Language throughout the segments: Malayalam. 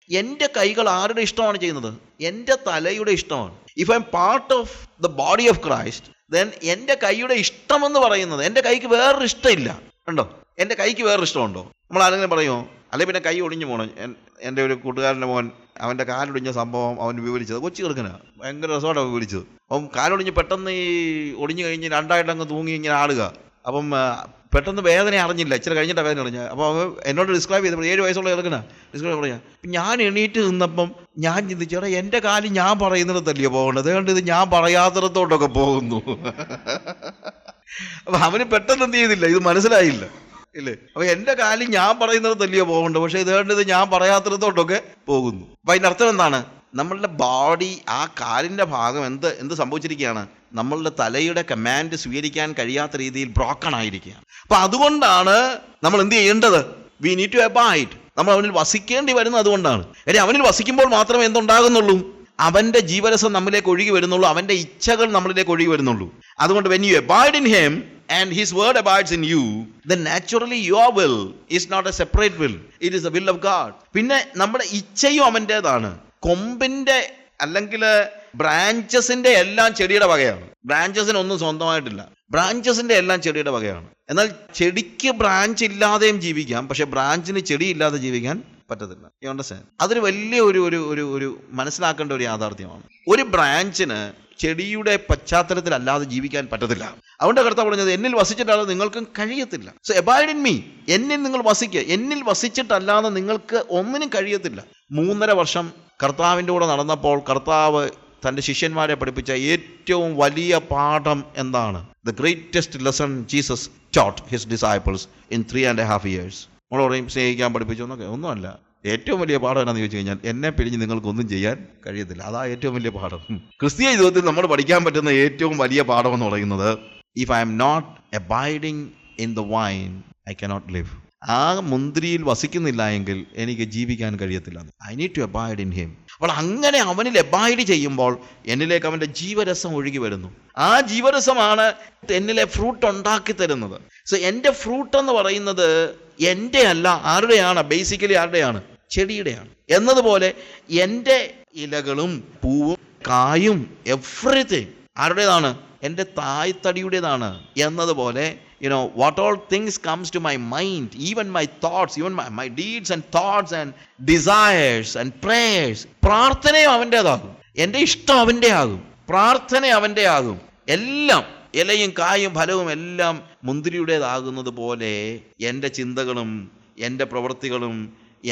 എൻ്റെ കൈകൾ ആരുടെ ഇഷ്ടമാണ് ചെയ്യുന്നത്? എൻ്റെ തലയുടെ ഇഷ്ടമാണ്. If I M part of the body of Christ, then എൻ്റെ കൈയുടെ ഇഷ്ടമെന്ന് പറയുന്നത്, എൻ്റെ കൈക്ക് വേറൊരു ഇഷ്ടമില്ല. ഉണ്ടോ? എൻ്റെ കൈക്ക് വേറൊരു ഇഷ്ടമുണ്ടോ? നമ്മൾ ആരെങ്കിലും പറയുമോ? അല്ലെ പിന്നെ കൈ ഒടിഞ്ഞു പോകണം. എൻ്റെ ഒരു കൂട്ടുകാരൻ്റെ മോൻ, അവൻ്റെ കാലൊടിഞ്ഞ സംഭവം അവൻ വിവരിച്ചത്, കൊച്ചു ചെറുക്കനാണ്, ഭയങ്കര രസമായിട്ടാണ് വിവരിച്ചത്. അപ്പം കാലൊടിഞ്ഞ് പെട്ടെന്ന് ഈ ഒടിഞ്ഞു കഴിഞ്ഞ് രണ്ടായിട്ട് അങ്ങ് തൂങ്ങി ഇങ്ങനെ ആടുക. അപ്പം പെട്ടെന്ന് വേദന അറിഞ്ഞില്ല, ഇച്ചിരി കഴിഞ്ഞിട്ടാണ് വേദന അറിഞ്ഞ. അപ്പോൾ അവൻ എന്നോട് ഡിസ്ക്രൈബ് ചെയ്തപ്പോൾ 7 വയസ്സുള്ള ചെറുക്കനാ ഡിസ്ക്രൈബ് പറയാം. ഞാൻ എണീറ്റ് നിന്നപ്പം ഞാൻ ചിന്തിച്ചേടാ, എൻ്റെ കാല് ഞാൻ പറയുന്നിടത്തല്ലയോ പോകേണ്ടത്, അതുകൊണ്ട് ഇത് ഞാൻ പറയാത്തിടത്തോട്ടൊക്കെ പോകുന്നു. അപ്പം അവന് പെട്ടെന്ന് എന്ത് ചെയ്തില്ല, ഇത് മനസ്സിലായില്ല ഇല്ലേ? അപ്പൊ എൻ്റെ കാലിൽ ഞാൻ പറയുന്നത് തല്ലിയോ പോകണ്ടോ, പക്ഷെ ഇത് ഞാൻ പറയാത്തിടത്തോട്ടൊക്കെ പോകുന്നു. അപ്പൊ അതിൻ്റെ അർത്ഥം എന്താണ്? നമ്മളുടെ ബോഡി, ആ കാലിൻ്റെ ഭാഗം എന്ത് സംഭവിച്ചിരിക്കുകയാണ്? നമ്മളുടെ തലയുടെ കമാൻഡ് സ്വീകരിക്കാൻ കഴിയാത്ത രീതിയിൽ ബ്രോക്കൺ ആയിരിക്കുകയാണ്. അപ്പൊ അതുകൊണ്ടാണ് നമ്മൾ എന്ത് ചെയ്യേണ്ടത്? We need to abide. നമ്മൾ അവനിൽ വസിക്കേണ്ടി വരുന്നത് അതുകൊണ്ടാണ്. കാര്യം അവനിൽ വസിക്കുമ്പോൾ മാത്രമേ എന്തുണ്ടാകുന്നുള്ളൂ? അവൻ്റെ ജീവരസം നമ്മിലേക്ക് ഒഴുകി വരുന്നുള്ളൂ, അവൻ്റെ ഇച്ഛകൾ നമ്മളിലേക്ക് ഒഴുകി വരുന്നുള്ളൂ. അതുകൊണ്ട് when you abide in him and his word abides in you, then naturally your will is not a separate will, it is the will of God. പിന്നെ നമ്മുടെ ഇച്ഛയും അവൻ്റേതാണ്. കൊമ്പിന്റെ അല്ലെങ്കിൽ ബ്രാഞ്ചസിന്റെ എല്ലാം ചെടിയുടെ വകയാണ്. ബ്രാഞ്ചസിനൊന്നും സ്വന്തമായിട്ടില്ല, ബ്രാഞ്ചസിന്റെ എല്ലാം ചെടിയുടെ വകയാണ്. എന്നാൽ ചെടിക്ക് ബ്രാഞ്ച് ഇല്ലാതെയും ജീവിക്കാം, പക്ഷെ ബ്രാഞ്ചിന് ചെടി ഇല്ലാതെ ജീവിക്കാൻ പറ്റത്തില്ല. You understand? അതൊരു വലിയ ഒരു മനസ്സിലാക്കേണ്ട ഒരു യാഥാർത്ഥ്യമാണ്. ഒരു ബ്രാഞ്ചിന് ചെടിയുടെ പശ്ചാത്തലത്തിലല്ലാതെ ജീവിക്കാൻ പറ്റത്തില്ല. അതുകൊണ്ട് കർത്താവ് പറഞ്ഞത്, എന്നിൽ വസിച്ചിട്ടല്ലാതെ നിങ്ങൾക്കും കഴിയത്തില്ല. സോ അബൈഡ് ഇൻ മീ, എന്നിൽ നിങ്ങൾ വസിക്കുക. എന്നിൽ വസിച്ചിട്ടല്ലാതെ നിങ്ങൾക്ക് ഒന്നിനും കഴിയത്തില്ല. 3.5 വർഷം കർത്താവിൻ്റെ കൂടെ നടന്നപ്പോൾ കർത്താവ് തൻ്റെ ശിഷ്യന്മാരെ പഠിപ്പിച്ച ഏറ്റവും വലിയ പാഠം എന്താണ്? The greatest lesson Jesus taught his disciples in 3.5 years. നമ്മളോടെയും സ്നേഹിക്കാൻ പഠിപ്പിച്ചു എന്നൊക്കെ ഒന്നുമല്ല. ഏറ്റവും വലിയ പാഠം എന്നാന്ന് ചോദിച്ചു കഴിഞ്ഞാൽ, എന്നെ പിരിഞ്ഞ് നിങ്ങൾക്കൊന്നും ചെയ്യാൻ കഴിയത്തില്ല. അതാ ഏറ്റവും വലിയ പാഠം. ക്രിസ്തീയ ജീവിതത്തിൽ നമ്മൾ പഠിക്കാൻ പറ്റുന്ന ഏറ്റവും വലിയ പാഠം എന്ന് പറയുന്നത്, if I am not abiding in the vine I cannot live. ആ മുന്തിരിയിൽ വസിക്കുന്നില്ല എങ്കിൽ എനിക്ക് ജീവിക്കാൻ കഴിയത്തില്ല. I need to abide in him. അപ്പോൾ അങ്ങനെ അവനിൽ അബൈഡ് ചെയ്യുമ്പോൾ എന്നിലേക്ക് അവൻ്റെ ജീവരസം ഒഴുകി വരുന്നു. ആ ജീവരസമാണ് എന്നിലെ ഫ്രൂട്ട് ഉണ്ടാക്കി തരുന്നത്. സോ എൻ്റെ ഫ്രൂട്ട് എന്ന് പറയുന്നത് എൻ്റെ അല്ല, ആരുടെയാണ്? ബേസിക്കലി ആരുടെയാണ്? ചെടിയുടെയാണ്. എന്നതുപോലെ എൻ്റെ ഇലകളും പൂവും കായും എവ്രിതിങ് ആരുടേതാണ്? എൻ്റെ തായ്തടിയുടേതാണ്. എന്നതുപോലെ what all things comes to my mind, even my thoughts, even my deeds and thoughts and desires and prayers, പ്രാർത്ഥനയും അവൻ്റേതാകും, എൻ്റെ ഇഷ്ടം അവൻ്റെ ആകും, പ്രാർത്ഥന അവൻ്റെ ആകും. എല്ലാം ഇലയും കായും ഫലവും എല്ലാം മുന്തിരിയുടേതാകുന്നത് പോലെ എൻ്റെ ചിന്തകളും എൻ്റെ പ്രവൃത്തികളും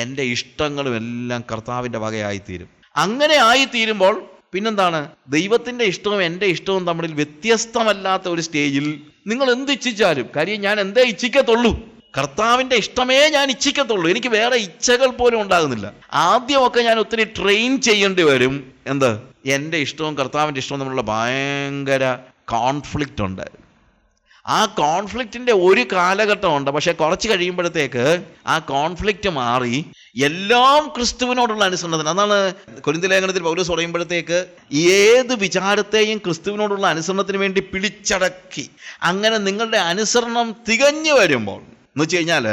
എൻ്റെ ഇഷ്ടങ്ങളും എല്ലാം കർത്താവിൻ്റെ വകയായിത്തീരും. അങ്ങനെ ആയിത്തീരുമ്പോൾ പിന്നെന്താണ്? ദൈവത്തിൻ്റെ ഇഷ്ടവും എൻ്റെ ഇഷ്ടവും തമ്മിൽ വ്യത്യസ്തമല്ലാത്ത ഒരു സ്റ്റേജിൽ നിങ്ങൾ എന്ത് ഇച്ഛിച്ചാലും, കാര്യം ഞാൻ എന്തേ ഇച്ഛിക്കത്തുള്ളൂ? കർത്താവിൻ്റെ ഇഷ്ടമേ ഞാൻ ഇച്ഛിക്കത്തുള്ളൂ. എനിക്ക് വേറെ ഇച്ഛകൾ പോലും ഉണ്ടാകുന്നില്ല. ആദ്യമൊക്കെ ഞാൻ ഒത്തിരി ട്രെയിൻ ചെയ്യേണ്ടി വരും. എന്ത്? എൻ്റെ ഇഷ്ടവും കർത്താവിൻ്റെ ഇഷ്ടവും തമ്മിലുള്ള ഭയങ്കര കോൺഫ്ലിക്റ്റ് ഉണ്ടായിരുന്നു. ആ കോൺഫ്ലിക്റ്റിൻ്റെ ഒരു കാലഘട്ടമുണ്ട്. പക്ഷെ കുറച്ച് കഴിയുമ്പോഴത്തേക്ക് ആ കോൺഫ്ലിക്റ്റ് മാറി എല്ലാം ക്രിസ്തുവിനോടുള്ള അനുസരണത്തിന്. അതാണ് കൊരിന്ത്യർ ലേഖനത്തിൽ പൗലോസ് പറയുമ്പോഴത്തേക്ക്, ഏത് വിചാരത്തെയും ക്രിസ്തുവിനോടുള്ള അനുസരണത്തിന് വേണ്ടി പിടിച്ചടക്കി. അങ്ങനെ നിങ്ങളുടെ അനുസരണം തികഞ്ഞു വരുമ്പോൾ എന്ന് വെച്ച് കഴിഞ്ഞാൽ,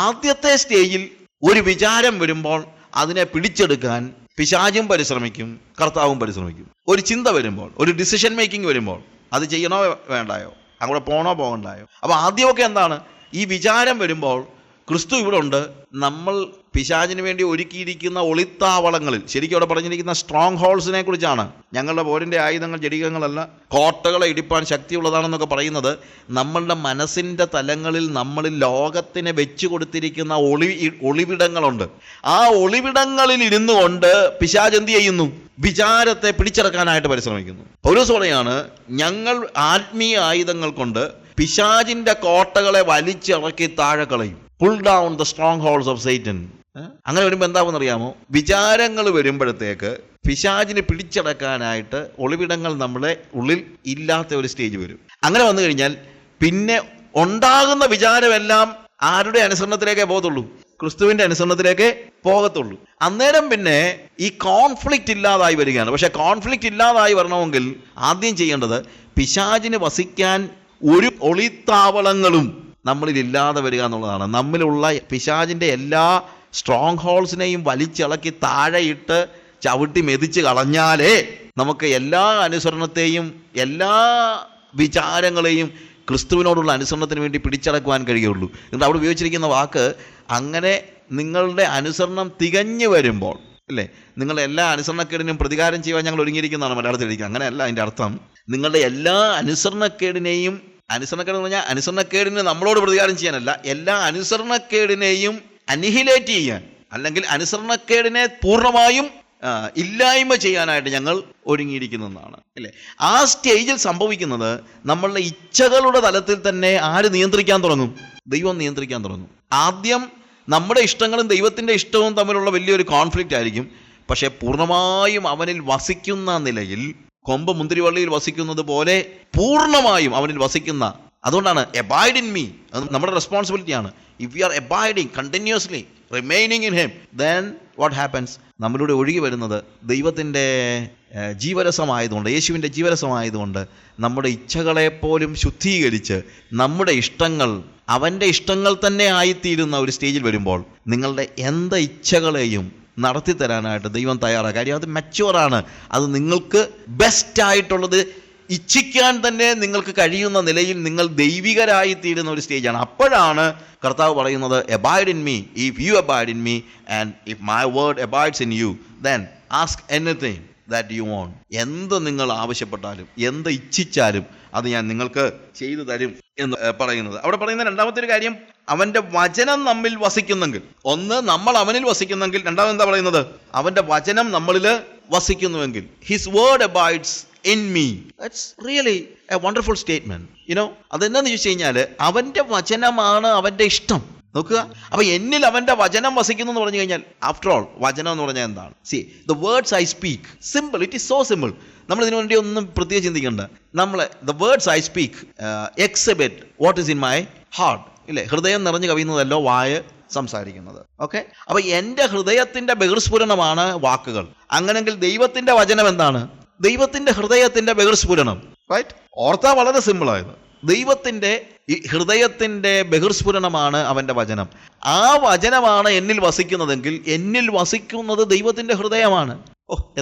ആദ്യത്തെ സ്റ്റേജിൽ ഒരു വിചാരം വരുമ്പോൾ അതിനെ പിടിച്ചെടുക്കാൻ പിശാചും പരിശ്രമിക്കും, കർത്താവും പരിശ്രമിക്കും. ഒരു ചിന്ത വരുമ്പോൾ, ഒരു ഡിസിഷൻ മേക്കിംഗ് വരുമ്പോൾ, അത് ചെയ്യണോ വേണ്ടായോ, അങ്ങോട്ട് പോകണോ പോകണ്ടായോ. അപ്പോൾ ആദ്യമൊക്കെ എന്താണ്? ഈ വിചാരം വരുമ്പോൾ ക്രിസ്തു ഇവിടെ ഉണ്ട്. നമ്മൾ പിശാചിന് വേണ്ടി ഒരുക്കിയിരിക്കുന്ന ഒളിത്താവളങ്ങളിൽ, ശരിക്കും അവിടെ പറഞ്ഞിരിക്കുന്ന സ്ട്രോങ് ഹോൾസിനെ കുറിച്ചാണ്. ഞങ്ങളുടെ പോരിൻ്റെ ആയുധങ്ങൾ ജഡികങ്ങളല്ല, കോട്ടകളെ ഇടിപ്പാൻ ശക്തിയുള്ളതാണെന്നൊക്കെ പറയുന്നത് നമ്മളുടെ മനസ്സിൻ്റെ തലങ്ങളിൽ നമ്മളിൽ ലോകത്തിന് വെച്ചു കൊടുത്തിരിക്കുന്ന ഒളിവിടങ്ങളുണ്ട്. ആ ഒളിവിടങ്ങളിൽ ഇരുന്നു കൊണ്ട് പിശാച് എന്ത് ചെയ്യുന്നു? വിചാരത്തെ പിടിച്ചെടുക്കാനായിട്ട് പരിശ്രമിക്കുന്നു. പൗലോസ് പറയാണ്, ഞങ്ങൾ ആത്മീയ ആയുധങ്ങൾ കൊണ്ട് പിശാചിന്റെ കോട്ടകളെ വലിച്ചിറക്കി താഴെ കളയും. Pull down the strongholds of Satan. അങ്ങനെ വരുമ്പോൾ എന്താണെന്നറിയാമോ? വിചാരങ്ങൾ വരുമ്പോഴത്തേക്ക് പിശാചിനെ പിടിച്ചടക്കാനായിട്ട് ഒളിവിടങ്ങൾ നമ്മളെ ഉള്ളിൽ ഇല്ലാത്ത ഒരു സ്റ്റേജ് വരും. അങ്ങനെ വന്നു കഴിഞ്ഞാൽ പിന്നെ ഉണ്ടാകുന്ന വിചാരമെല്ലാം ആരുടെ അനുസരണത്തിലേക്കേ പോകത്തുള്ളൂ? ക്രിസ്തുവിൻ്റെ അനുസരണത്തിലേക്ക് പോകത്തുള്ളൂ. അന്നേരം പിന്നെ ഈ കോൺഫ്ലിക്റ്റ് ഇല്ലാതായി വരികയാണ്. പക്ഷെ കോൺഫ്ലിക്റ്റ് ഇല്ലാതായി വരണമെങ്കിൽ ആദ്യം ചെയ്യേണ്ടത് പിശാചിന് വസിക്കാൻ ഒരു ഒളിത്താവളങ്ങളും നമ്മളിൽ ഇല്ലാതെ വരിക എന്നുള്ളതാണ്. നമ്മിലുള്ള പിശാചിൻ്റെ എല്ലാ സ്ട്രോങ് ഹോൾസിനെയും വലിച്ചിളക്കി താഴെയിട്ട് ചവിട്ടി മെതിച്ച് കളഞ്ഞാലേ നമുക്ക് എല്ലാ അനുസരണത്തെയും എല്ലാ വിചാരങ്ങളെയും ക്രിസ്തുവിനോടുള്ള അനുസരണത്തിന് വേണ്ടി പിടിച്ചടക്കുവാൻ കഴിയുള്ളൂ. എന്നിട്ട് അവിടെ ഉപയോഗിച്ചിരിക്കുന്ന വാക്ക്, അങ്ങനെ നിങ്ങളുടെ അനുസരണം തികഞ്ഞു വരുമ്പോൾ, അല്ലേ, നിങ്ങളുടെ എല്ലാ അനുസരണക്കേടിനും പ്രതികാരം ചെയ്യാൻ ഞങ്ങൾ ഒരുങ്ങിയിരിക്കുന്നതാണ് മലയാളത്തിൽ എഴുതിക്കുന്നത്. അങ്ങനെയല്ല അതിൻ്റെ അർത്ഥം. നിങ്ങളുടെ എല്ലാ അനുസരണക്കേടിനെയും, അനുസരണക്കേട് എന്ന് പറഞ്ഞാൽ അനുസരണക്കേടിന് നമ്മളോട് പ്രതികാരം ചെയ്യാനല്ല, എല്ലാ അനുസരണക്കേടിനെയും അനിഹിലേറ്റ് ചെയ്യാൻ, അല്ലെങ്കിൽ അനുസരണക്കേടിനെ പൂർണ്ണമായും ഇല്ലായ്മ ചെയ്യാനായിട്ട് ഞങ്ങൾ ഒരുങ്ങിയിരിക്കുന്നതാണ്, അല്ലേ. ആ സ്റ്റേജിൽ സംഭവിക്കുന്നത് നമ്മളുടെ ഇച്ഛകളുടെ തലത്തിൽ തന്നെ ആര് നിയന്ത്രിക്കാൻ തുടങ്ങും? ദൈവം നിയന്ത്രിക്കാൻ തുടങ്ങും. ആദ്യം നമ്മുടെ ഇഷ്ടങ്ങളും ദൈവത്തിൻ്റെ ഇഷ്ടവും തമ്മിലുള്ള വലിയൊരു കോൺഫ്ലിക്റ്റ് ആയിരിക്കും. പക്ഷേ പൂർണ്ണമായും അവനിൽ വസിക്കുന്ന നിലയിൽ, കൊമ്പ് മുന്തിരിവള്ളിയിൽ വസിക്കുന്നത് പോലെ പൂർണ്ണമായും അവനിൽ വസിക്കുന്ന, അതുകൊണ്ടാണ് എബൈഡ് ഇൻ മീ, അത് നമ്മുടെ റെസ്പോൺസിബിലിറ്റിയാണ്. If you are abiding continuously remaining in him, then what happens? നമ്മളിലൂടെ ഒഴുകി വരുന്നത് ദൈവത്തിൻ്റെ ജീവരസമായതുകൊണ്ട്, യേശുവിൻ്റെ ജീവരസമായതുകൊണ്ട് നമ്മുടെ ഇച്ഛകളെപ്പോലും ശുദ്ധീകരിച്ച് നമ്മുടെ ഇഷ്ടങ്ങൾ അവൻ്റെ ഇഷ്ടങ്ങൾ തന്നെ ആയിത്തീരുന്ന ഒരു സ്റ്റേജിൽ വരുമ്പോൾ നിങ്ങളുടെ എന്ത് ഇച്ഛകളെയും നടത്തി തരാനായിട്ട് ദൈവം തയ്യാറാണ്. കാര്യം അത് മെച്യൂറാണ്. അത് നിങ്ങൾക്ക് ബെസ്റ്റായിട്ടുള്ളത് ഇച്ഛിക്കാൻ തന്നെ നിങ്ങൾക്ക് കഴിയുന്ന നിലയിൽ നിങ്ങൾ ദൈവികരായി തീരുന്ന ഒരു സ്റ്റേജാണ്. അപ്പോഴാണ് കർത്താവ് പറയുന്നത്, abide in me, if you abide in me and if my word abides in you, then ask anything that you want. എന്ത് നിങ്ങൾ ആവശ്യപ്പെട്ടാലും, എന്ത് ഇച്ഛിച്ചാലും അത് ഞാൻ നിങ്ങൾക്ക് ചെയ്തു തരും എന്ന് പറയുന്നത്. അവിടെ പറയുന്ന രണ്ടാമത്തെ ഒരു കാര്യം, അവൻ്റെ വചനം നമ്മിൽ വസിക്കുന്നെങ്കിൽ. ഒന്ന്, നമ്മൾ അവനിൽ വസിക്കുന്നെങ്കിൽ. രണ്ടാമത് എന്താ പറയുന്നത്? അവൻ്റെ വചനം നമ്മളിൽ വസിക്കുന്നുവെങ്കിൽ. His word abides in me. That's really a wonderful statement. You know, അതെന്താന്ന് ചോദിച്ചു കഴിഞ്ഞാൽ അവൻ്റെ വചനമാണ് അവൻ്റെ ഇഷ്ടം. നോക്കുക, അപ്പൊ എന്നിൽ അവൻ്റെ വചനം വസിക്കുന്നു എന്ന് പറഞ്ഞു കഴിഞ്ഞാൽ, ആഫ്റ്റർ ഓൾ വചനം എന്ന് പറഞ്ഞാൽ എന്താണ്? See, the words I speak, simple, it is so simple. നമ്മൾ ഇതിനു വേണ്ടി ഒന്നും പ്രത്യേകം ചിന്തിക്കണ്ട. നമ്മൾ the words I speak exhibit what is in my heart. ഇല്ലേ, ഹൃദയം നിറഞ്ഞു കവിയുന്നതല്ലോ വായ സംസാരിക്കുന്നത്. ഓക്കെ, അപ്പൊ എൻ്റെ ഹൃദയത്തിന്റെ ബഹിർസ്ഫുരണമാണ് വാക്കുകൾ. അങ്ങനെങ്കിൽ ദൈവത്തിന്റെ വചനം എന്താണ്? ദൈവത്തിന്റെ ഹൃദയത്തിന്റെ ബഹിർസ്ഫുരണം. റൈറ്റ്? ഓർത്താ വളരെ സിമ്പിളായത്. ദൈവത്തിന്റെ ഹൃദയത്തിന്റെ ബഹിർസ്ഫുരണമാണ് അവന്റെ വചനം. ആ വചനമാണ് എന്നിൽ വസിക്കുന്നതെങ്കിൽ എന്നിൽ വസിക്കുന്നത് ദൈവത്തിന്റെ ഹൃദയമാണ്.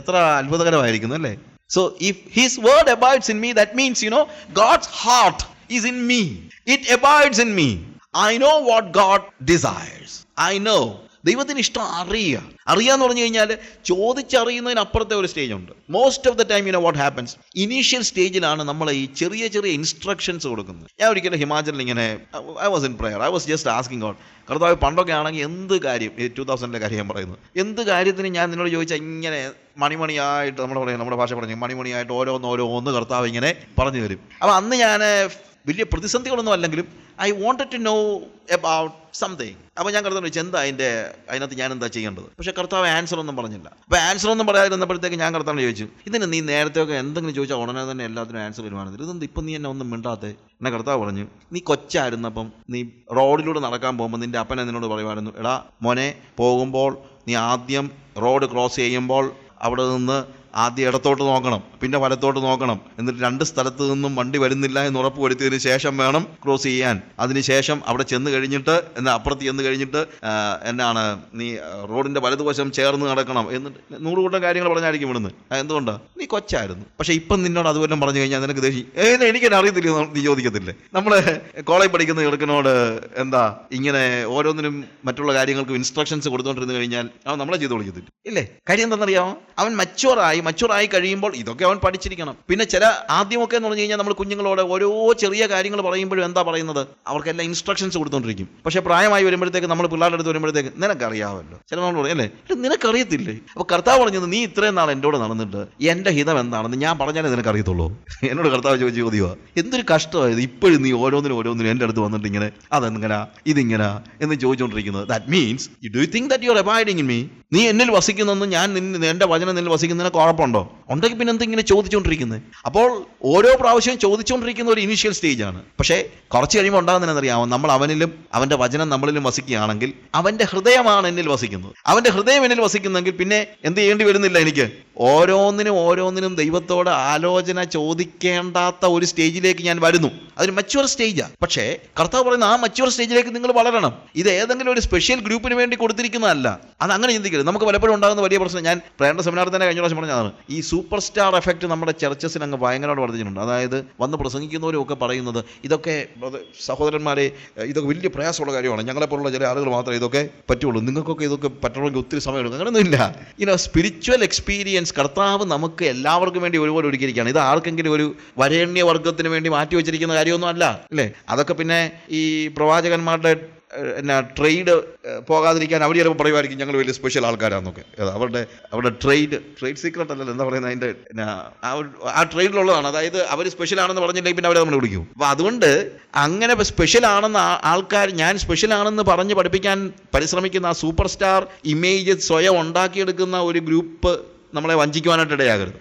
എത്ര അത്ഭുതകരമായിരിക്കുന്നു, അല്ലേ? So if his word abides in me, that means you know God's heart is in me. It abides in me. I know what God desires. I know. ദൈവത്തിന് ഇഷ്ടം അറിയാന്ന് പറഞ്ഞു കഴിഞ്ഞാൽ ചോദിച്ചറിയുന്നതിനപ്പുറത്തെ ഒരു സ്റ്റേജ് ഉണ്ട്. Most of the time you know what happens, initial സ്റ്റേജിലാണ് നമ്മൾ ഈ ചെറിയ ചെറിയ ഇൻസ്ട്രക്ഷൻസ് കൊടുക്കുന്നത്. ഞാൻ ഒരിക്കലും ഹിമാചലിൽ ഇങ്ങനെ I was in prayer, I was just asking God, കർത്താവ് പണ്ടൊക്കെ ആണെങ്കിൽ എന്ത് കാര്യം, 2000 കാര്യം ഞാൻ പറയുന്നത്, എന്ത് കാര്യത്തിന് ഞാൻ നിന്നോട് ചോദിച്ചാൽ ഇങ്ങനെ മണിമണിയായിട്ട്, നമ്മുടെ ഭാഷ പറഞ്ഞു മണിമണിയായിട്ട് ഓരോന്ന് കർത്താവ് ഇങ്ങനെ പറഞ്ഞു തരും. അപ്പം അന്ന് ഞാൻ വലിയ പ്രതിസന്ധികളൊന്നും അല്ലെങ്കിലും I wanted to know about something. അപ്പോൾ ഞാൻ കർത്താവ് ചോദിച്ചു, എന്താ അതിനകത്ത് ഞാൻ എന്താ ചെയ്യേണ്ടത്? പക്ഷേ കർത്താവ് ആൻസർ ഒന്നും പറഞ്ഞില്ല. അപ്പോൾ ആൻസർ ഒന്നും പറയാതിരുന്നപ്പോഴത്തേക്ക് ഞാൻ കർത്താവിനെ ചോദിച്ചു, ഇതിന് നീ നേരത്തെയൊക്കെ എന്തെങ്കിലും ചോദിച്ചാൽ ഉടനെ തന്നെ എല്ലാത്തിനും ആൻസർ വരുവാണെങ്കിൽ ഇതെന്ത് ഇപ്പം നീ എന്നെ ഒന്നും മിണ്ടാത്തേ? എന്നെ കർത്താവ് പറഞ്ഞു, നീ കൊച്ചായിരുന്നപ്പം നീ റോഡിലൂടെ നടക്കാൻ പോകുമ്പോൾ നിൻ്റെ അപ്പൻ എന്നോട് പറയുമായിരുന്നു, എടാ മോനെ, പോകുമ്പോൾ നീ ആദ്യം റോഡ് ക്രോസ് ചെയ്യുമ്പോൾ അവിടെ നിന്ന് ആദ്യം ഇടത്തോട്ട് നോക്കണം, പിന്നെ വലത്തോട്ട് നോക്കണം, എന്നിട്ട് 2 സ്ഥലത്ത് നിന്നും വണ്ടി വരുന്നില്ല എന്ന് ഉറപ്പ് വരുത്തിയതിന് ശേഷം വേണം ക്രോസ് ചെയ്യാൻ. അതിനുശേഷം അവിടെ ചെന്ന് കഴിഞ്ഞിട്ട് അപ്പുറത്ത് ചെന്ന് കഴിഞ്ഞിട്ട് എന്നാണ് നീ റോഡിന്റെ വലതുവശം ചേർന്ന് നടക്കണം. എന്നിട്ട് 100 കൂട്ടം കാര്യങ്ങൾ പറഞ്ഞായിരിക്കും ഇവിടുന്ന്. എന്തുകൊണ്ടാണ്? നീ കൊച്ചായിരുന്നു. പക്ഷെ ഇപ്പം നിന്നോട് അതുപോലെ പറഞ്ഞു കഴിഞ്ഞാൽ നിനക്ക് ദേഷ്യം. എനിക്കെന്നെ അറിയത്തില്ല, നീ ചോദിക്കത്തില്ലേ? നമ്മള് കോളേജ് പഠിക്കുന്ന ചെറുക്കനോട് എന്താ ഇങ്ങനെ ഓരോന്നിനും മറ്റുള്ള കാര്യങ്ങൾക്ക് ഇൻസ്ട്രക്ഷൻസ് കൊടുത്തോണ്ടിരുന്നു കഴിഞ്ഞാൽ അവൻ നമ്മളെ ചെയ്ത് വിളിക്കത്തില്ല, ഇല്ലേ? കാര്യം എന്താണെന്നറിയാമോ? അവൻ മച്ചുവറായി കഴിയുമ്പോൾ ഇതൊക്കെ അവൻ പഠിച്ചിരിക്കണം. പിന്നെ ചില ആദ്യമൊക്കെ എന്ന് പറഞ്ഞു കഴിഞ്ഞാൽ നമ്മൾ കുഞ്ഞുങ്ങളോട് ഓരോ ചെറിയ കാര്യങ്ങൾ പറയുമ്പോഴും എന്താ പറയുന്നത്? അവർക്കെല്ലാം ഇൻസ്ട്രക്ഷൻസ് കൊടുത്തോണ്ടിരിക്കും. പക്ഷെ പ്രായമായി വരുമ്പോഴത്തേക്ക് നമ്മൾ പിള്ളേരുടെ അടുത്ത് വരുമ്പോഴത്തേക്ക് നിനക്കറിയാമല്ലോ, ചില നമ്മൾ പറയും, അല്ലേ, നിനക്കറിയത്തില്ലേ? അപ്പൊ കർത്താവ് പറഞ്ഞത്, നീ ഇത്രയും നാൾ എന്നോട് നടന്നിട്ട് എൻ്റെ ഹിതം എന്താണെന്ന് ഞാൻ പറഞ്ഞാലേ നിനക്കറിയത്തുള്ളൂ. എന്നോട് കർത്താവ് ചോദിക്കുക, എന്തൊരു കഷ്ടമായത് ഇപ്പോഴും നീ ഓരോന്നിനും എൻ്റെ അടുത്ത് വന്നിട്ട് ഇങ്ങനെ അതെങ്ങനെ ഇതിങ്ങനെ എന്ന് ചോദിച്ചുകൊണ്ടിരിക്കുന്നത്. That means do you think that you are abiding in me? നീ എന്നിൽ വസിക്കുന്നെന്ന് ഞാൻ എൻ്റെ വചനം നിന്നിൽ വസിക്കുന്നതിന് കുഴപ്പമുണ്ടോ? ഉണ്ടെങ്കിൽ പിന്നെ എന്തിങ്ങനെ ചോദിച്ചുകൊണ്ടിരിക്കുന്നത്? അപ്പോൾ ഓരോ പ്രാവശ്യവും ചോദിച്ചുകൊണ്ടിരിക്കുന്ന ഒരു ഇനീഷ്യൽ സ്റ്റേജാണ്. പക്ഷേ കുറച്ച് കഴിയുമ്പോൾ ഉണ്ടാകുന്നതിനറിയാമോ? നമ്മൾ അവനിലും അവൻ്റെ വചനം നമ്മളിലും വസിക്കുകയാണെങ്കിൽ അവൻ്റെ ഹൃദയമാണ് എന്നിൽ വസിക്കുന്നത്. അവൻ്റെ ഹൃദയം എന്നിൽ വസിക്കുന്നെങ്കിൽ പിന്നെ എന്ത് ചെയ്യേണ്ടി വരുന്നില്ല, എനിക്ക് ഓരോന്നിനും ദൈവത്തോട് ആലോചന ചോദിക്കേണ്ടാത്ത ഒരു സ്റ്റേജിലേക്ക് ഞാൻ വരുന്നു. അതൊരു മച്വർ സ്റ്റേജാണ്. പക്ഷേ കർത്താവ് പറയുന്ന ആ മച്വർ സ്റ്റേജിലേക്ക് നിങ്ങൾ വളരണം. ഇത് ഏതെങ്കിലും ഒരു സ്പെഷ്യൽ ഗ്രൂപ്പിന് വേണ്ടി കൊടുത്തിരിക്കുന്നതല്ല. അത് അങ്ങനെ ചിന്തിക്കരുത്. നമുക്ക് പലപ്പോഴും ഉണ്ടാകുന്ന വലിയ പ്രശ്നം, ഞാൻ പ്രേരണ സെമിനാറിൽ തന്നെ കഴിഞ്ഞ പ്രാവശ്യം പറഞ്ഞതാണ്, ഈ സൂപ്പർ സ്റ്റാർ എഫക്റ്റ് നമ്മുടെ ചർച്ചസിൽ അങ്ങ് ഭയങ്കരമായിട്ട് വർദ്ധിച്ചിട്ടുണ്ട്. അതായത് വന്ന് പ്രസംഗിക്കുന്നവരും ഒക്കെ പറയുന്നത് ഇതൊക്കെ സഹോദരന്മാരെ ഇതൊക്കെ വലിയ പ്രയാസമുള്ള കാര്യമാണ്, ഞങ്ങളെപ്പോലുള്ള ചില ആളുകൾ മാത്രമേ ഇതൊക്കെ പറ്റുള്ളൂ, നിങ്ങൾക്കൊക്കെ ഇതൊക്കെ പറ്റണമെങ്കിൽ ഒത്തിരി സമയം എടുക്കും. അങ്ങനെയൊന്നുമില്ല. സ്പിരിച്വൽ എക്സ്പീരിയൻസ് കർത്താവ് നമുക്ക് എല്ലാവർക്കും വേണ്ടി ഒരുപോലെ ഒരുക്കിയിരിക്കുകയാണ്. ഇത് ആർക്കെങ്കിലും ഒരു വരേണ്യ വർഗത്തിന് വേണ്ടി മാറ്റി വെച്ചിരിക്കുന്ന കാര്യമൊന്നും അല്ല, അല്ലേ? അതൊക്കെ പിന്നെ ഈ പ്രവാചകന്മാരുടെ ട്രേഡ് പോകാതിരിക്കാൻ അവർ ചിലപ്പോൾ പറയുമായിരിക്കും ഞങ്ങൾ വലിയ സ്പെഷ്യൽ ആൾക്കാരാണെന്നൊക്കെ. അവരുടെ ട്രേഡ് സീക്രട്ട് അല്ലല്ലോ, എന്താ പറയുന്നത്, അതിൻ്റെ ആ ട്രേഡിലുള്ളതാണ്. അതായത് അവർ സ്പെഷ്യൽ ആണെന്ന് പറഞ്ഞില്ലെങ്കിൽ പിന്നെ അവരെ നമ്മൾ വിളിക്കും. അപ്പോൾ അതുകൊണ്ട് അങ്ങനെ സ്പെഷ്യൽ ആണെന്ന് ആൾക്കാർ, ഞാൻ സ്പെഷ്യൽ ആണെന്ന് പറഞ്ഞ് പഠിപ്പിക്കാൻ പരിശ്രമിക്കുന്ന ആ സൂപ്പർ സ്റ്റാർ ഇമേജ് സ്വയം ഉണ്ടാക്കിയെടുക്കുന്ന ഒരു ഗ്രൂപ്പ് നമ്മളെ വഞ്ചിക്കുവാനായിട്ട് ഇടയാകരുത്.